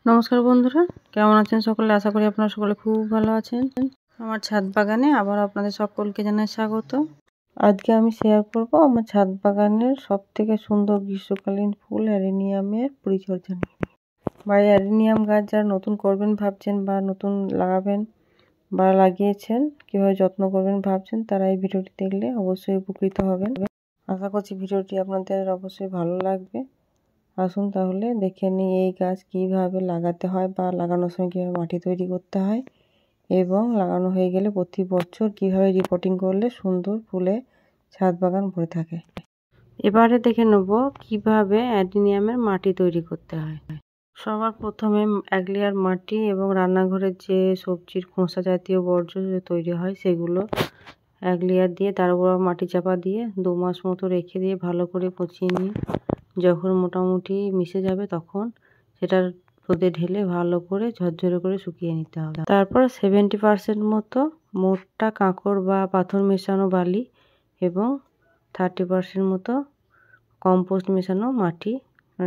নমস্কার বন্ধুরা, কেমন আছেন সকলে? আশা করি আপনারা সকলে খুব ভালো আছেন। আমার ছাদ বাগানে আবার আপনাদের সকলকে জানাই স্বাগত। আজকে আমি শেয়ার করব আমার ছাদ বাগানের সবথেকে সুন্দর গ্রীষ্মকালীন ফুল অ্যাডেনিয়ামের পরিচর্যা নিয়ে। বা অ্যাডেনিয়াম গাছ যারা নতুন করবেন ভাবছেন বা নতুন লাগাবেন বা লাগিয়েছেন, কীভাবে যত্ন করবেন ভাবছেন, তারা এই ভিডিওটি দেখলে অবশ্যই উপকৃত হবেন। আশা করছি ভিডিওটি আপনাদের অবশ্যই ভালো লাগবে। আসুন তাহলে দেখে নিই এই গাছ কীভাবে লাগাতে হয় বা লাগানোর সময় কীভাবে মাটি তৈরি করতে হয় এবং লাগানো হয়ে গেলে প্রতি বছর কীভাবে রিপোর্টিং করলে সুন্দর ফুলে ছাদ বাগান ভরে থাকে। এবারে দেখে নেব কিভাবে অ্যাডেনিয়ামের মাটি তৈরি করতে হয়। সবার প্রথমে 1 লেয়ার মাটি এবং রান্নাঘরের যে সবজির খোসা জাতীয় বর্জ্য তৈরি হয় সেগুলো 1 লেয়ার দিয়ে তার উপর মাটি চাপা দিয়ে 2 মাস মতো রেখে দিয়ে ভালো করে পচিয়ে নিয়ে যখন মোটামুটি মিশে যাবে তখন সেটা রোদে ঢেলে ভালো করে ঝরঝরে করে শুকিয়ে নিতে হবে। তারপর 70% মতো মোটা কাঁকড় বা পাথর মেশানো বালি এবং 30% মতো কম্পোস্ট মেশানো মাটি,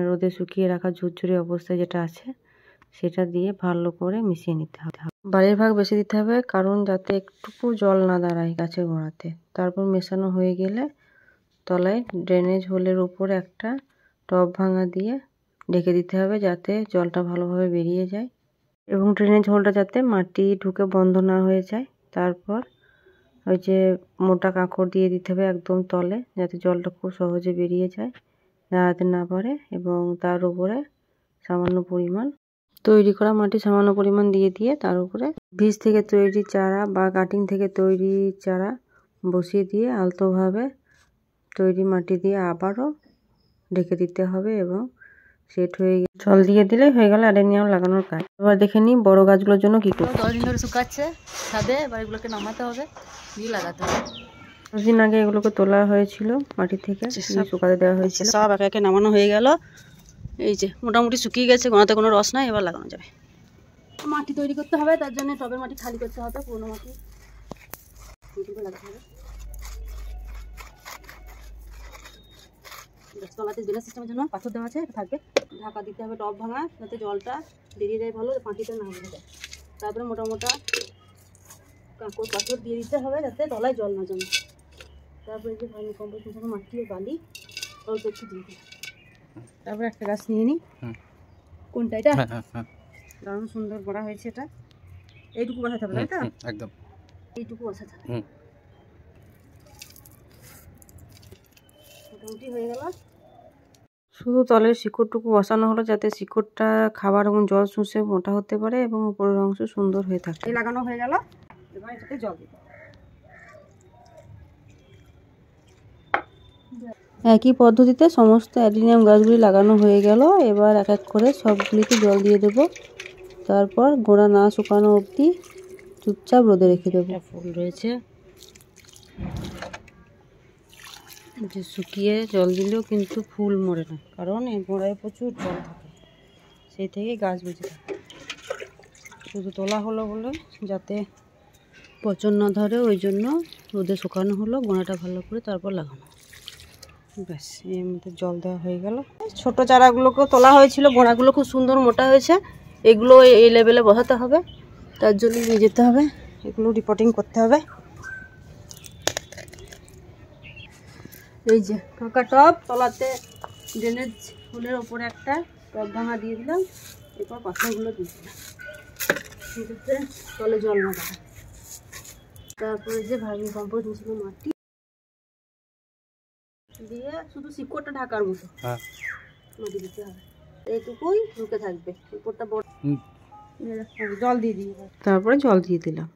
রোদে শুকিয়ে রাখা ঝুরঝুরে অবস্থায় যেটা আছে সেটা দিয়ে ভালো করে মিশিয়ে নিতে হবে। বালির ভাগ বেশি দিতে হবে কারণ যাতে একটুকু জল না দাঁড়ায় গাছের গোড়াতে। তারপর মেশানো হয়ে গেলে তলায় ড্রেনেজ হোলের উপরে একটা টব ভাঙা দিয়ে ঢেকে দিতে হবে যাতে জলটা ভালোভাবে বেরিয়ে যায় এবং ড্রেনেজ হোলটা যাতে মাটি ঢুকে বন্ধ না হয়ে যায়। তারপর ওই যে মোটা কাঁকড় দিয়ে দিতে হবে একদম তলে যাতে জলটা খুব সহজে বেরিয়ে যায়, দাঁড়াতে না পারে, এবং তার উপরে সামান্য পরিমাণ তৈরি করা মাটি সামান্য পরিমাণ দিয়ে তার উপরে বীজ থেকে তৈরি চারা বা কাটিং থেকে তৈরি চারা বসিয়ে দিয়ে আলতোভাবে তৈরি মাটি দিয়ে আবারও ঢেকে দিতে হবে এবং সেট হয়ে জল দিয়ে দিলে হয়ে গেল অ্যাডেনিয়াম লাগানোর কাজ। এবার দেখে নিই বড় গাছগুলোর জন্য কি করতে হবে। 10 দিন ধরে শুকাচ্ছে ছাদে, এবার এগুলোকে নামাতে হবে, দিয়ে লাগাতে হবে। 10 দিন আগে এগুলোকে তোলা হয়েছিল মাটি থেকে, শুকাতে দেওয়া হয়েছিল। সব একে একে নামানো হয়ে গেল। এই যে মোটামুটি শুকিয়ে গেছে, গোড়াতে কোনো রস নাই, এবার লাগানো যাবে। মাটি তৈরি করতে হবে, তার জন্য টবের মাটি খালি করতে হবে, পুরোনো মাটি লাগাতে হবে। তলাতে ড্রেনেজ সিস্টেমের জন্য পাথর দেওয়া আছে, থাকবে। ঢাকা দিতে হবে টব ভাঙা যাতে জলটা বেরিয়ে যায় ভালো, মাটিতে না বেরিয়ে যায়। তারপরে মোটা মোটা কাঁকড় পাথর দিয়ে দিতে হবে যাতে তলায় জল না জমে। তারপরে যে ভালো কম্পোস্ট মেশানো মাটি ও বালি অল্প একটু দিয়ে দিই। তারপরে একটা গাছ নিয়ে নিই। কোনটা এটা? দারুণ সুন্দর বড়া হয়েছে এটা। এইটুকু বসাতে হবে, তাই তো? একদম এইটুকু বসাতে হবে। মোটামুটি হয়ে গেল। শুধু তলের শিকড়টুকু বসানো হলো যাতে শিকড়টা খাবার এবং জল শুষে মোটা হতে পারে এবং উপরের অংশ সুন্দর হয়ে থাকে। এই লাগানো হয়ে গেল, এবার এটাতে জল দিতে হবে। একই পদ্ধতিতে সমস্ত অ্যাডেনিয়াম গাছগুলি লাগানো হয়ে গেল। এবার এক এক করে সবগুলিকে জল দিয়ে দেবো। তারপর গোড়া না শুকানো অবধি চুপচাপ রোদে রেখে দেবো। ফুল রয়েছে যে শুকিয়ে জল দিলেও কিন্তু ফুল মরে না, কারণ এই গোড়ায় প্রচুর জল থাকে, সেই থেকে গাছ বেঁচে থাকে। শুধু তোলা হলো বলে যাতে পচন না ধরে ওই জন্য রোদে শুকানো হলো, গোড়াটা ভালো করে তারপর লাগানো। ব্যাস, এর মধ্যে জল দেওয়া হয়ে গেল। ছোট চারাগুলোকেও তোলা হয়েছিল, গোড়াগুলো খুব সুন্দর মোটা হয়েছে। এগুলো এই লেভেলে বসাতে হবে, তার জন্য নিয়ে যেতে হবে, এগুলো রিপোর্টিং করতে হবে। এই যে ফাঁকা টব, তলাতে ড্রেনেজ হোলের ওপরে একটা টব ভাঙা দিয়ে দিলাম, এরপর পাথরগুলো দিয়ে দিলাম যাতে তলে জল না দাঁড়ায়। তারপরে যে ভার্মি কম্পোস্ট মিশানো মাটি দিয়ে শুধু শিকড়টা ঢাকার মতো মাটি দিতে হবে, এইটুকুই ঢুকে থাকবে। শিকড়টা বড় জল দিয়ে দিই, তারপরে জল দিয়ে দিলাম।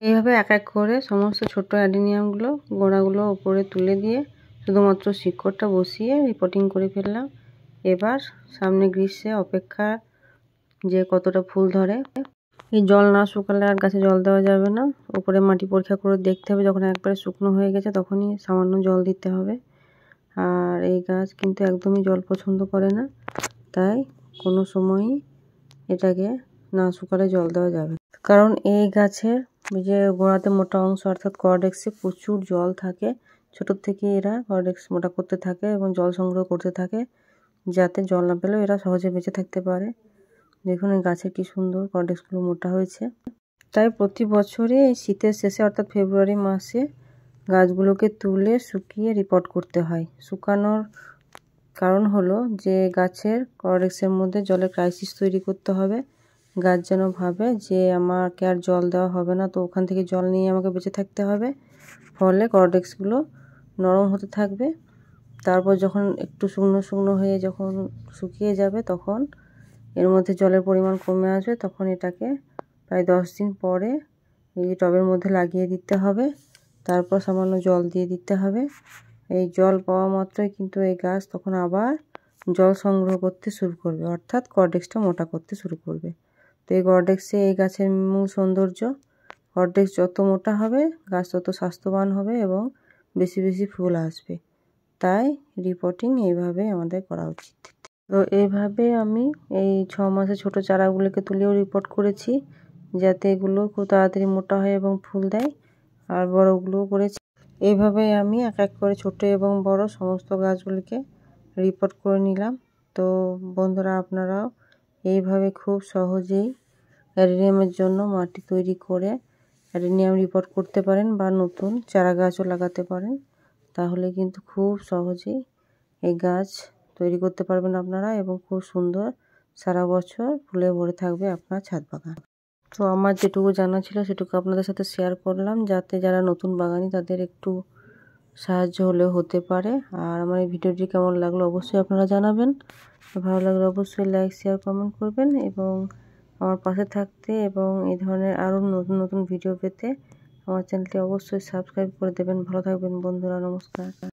এইভাবে এক এক করে সমস্ত ছোট অ্যাডেনিয়ামগুলো গোড়াগুলো উপরে তুলে দিয়ে শুধুমাত্র শিকড়টা বসিয়ে রিপোর্টিং করে ফেললাম। এবার সামনে গ্রীষ্মে অপেক্ষা যে কতটা ফুল ধরে। এই জল না শুকালে আর গাছে জল দেওয়া যাবে না। উপরে মাটি পরীক্ষা করে দেখতে হবে, যখন একবারে শুকনো হয়ে গেছে তখনই সামান্য জল দিতে হবে। আর এই গাছ কিন্তু একদমই জল পছন্দ করে না, তাই কোনো সময়ই এটাকে না শুকালে জল দেওয়া যাবে, কারণ এই গাছের যে গোড়াতে মোটা অংশ অর্থাৎ কর্ডেক্সে প্রচুর জল থাকে। ছোটোর থেকে এরা কর্ডেক্স মোটা করতে থাকে এবং জল সংগ্রহ করতে থাকে যাতে জল না পেলেও এরা সহজে বেঁচে থাকতে পারে। দেখুন এই গাছে কি সুন্দর কর্ডেক্সগুলো মোটা হয়েছে। তাই প্রতি বছরে এই শীতের শেষে অর্থাৎ ফেব্রুয়ারি মাসে গাছগুলোকে তুলে শুকিয়ে রিপোর্ট করতে হয়। শুকানোর কারণ হলো যে গাছের কর্ডেক্সের মধ্যে জলের ক্রাইসিস তৈরি করতে হবে। গাছ যেন ভাবে যে আমাকে আর জল দেওয়া হবে না, তো ওখান থেকে জল নিয়ে আমাকে বেঁচে থাকতে হবে। ফলে কর্ডেক্সগুলো নরম হতে থাকবে। তারপর যখন একটু শুকনো শুকনো হয়ে যখন শুকিয়ে যাবে তখন এর মধ্যে জলের পরিমাণ কমে আসবে। তখন এটাকে প্রায় 10 দিন পরে এই টবের মধ্যে লাগিয়ে দিতে হবে। তারপর সামান্য জল দিয়ে দিতে হবে। এই জল পাওয়া মাত্রই কিন্তু এই গাছ তখন আবার জল সংগ্রহ করতে শুরু করবে, অর্থাৎ কর্ডেক্সটা মোটা করতে শুরু করবে। তো এই কর্ডেক্সে এই গাছের মূল সৌন্দর্য। কর্ডেক্স যত মোটা হবে গাছ তত স্বাস্থ্যবান হবে এবং বেশি বেশি ফুল আসবে। তাই রিপোর্টিং এইভাবে আমাদের করা উচিত। তো এইভাবে আমি এই 6 মাসে ছোট চারাগুলোকে তুলেও রিপোর্ট করেছি, যাতে এগুলো খুব তাড়াতাড়ি মোটা হয় এবং ফুল দেয়। আর বড়গুলোও করেছি। এইভাবে আমি এক এক করে ছোট এবং বড় সমস্ত গাছগুলিকে রিপোর্ট করে নিলাম। তো বন্ধুরা, আপনারাও এইভাবে খুব সহজেই অ্যাডেনিয়ামের জন্য মাটি তৈরি করে অ্যাডেনিয়াম রিপোর্ট করতে পারেন বা নতুন চারা গাছও লাগাতে পারেন। তাহলে কিন্তু খুব সহজেই এই গাছ তৈরি করতে পারবেন আপনারা এবং খুব সুন্দর সারা বছর ফুলে ভরে থাকবে আপনার ছাদ বাগান। তো আমার যেটুকু জানা ছিল সেটুকু আপনাদের সাথে শেয়ার করলাম, যাতে যারা নতুন বাগানি তাদের একটু সাহায্য হলেও হতে পারে। আর আমার এই ভিডিওটি কেমন লাগলো অবশ্যই আপনারা জানাবেন। ভালো লাগলে অবশ্যই লাইক, শেয়ার, কমেন্ট করবেন এবং আমার পাশে থাকতে এবং এই ধরনের আরও নতুন নতুন ভিডিও পেতে আমার চ্যানেলটি অবশ্যই সাবস্ক্রাইব করে দেবেন। ভালো থাকবেন বন্ধুরা, নমস্কার।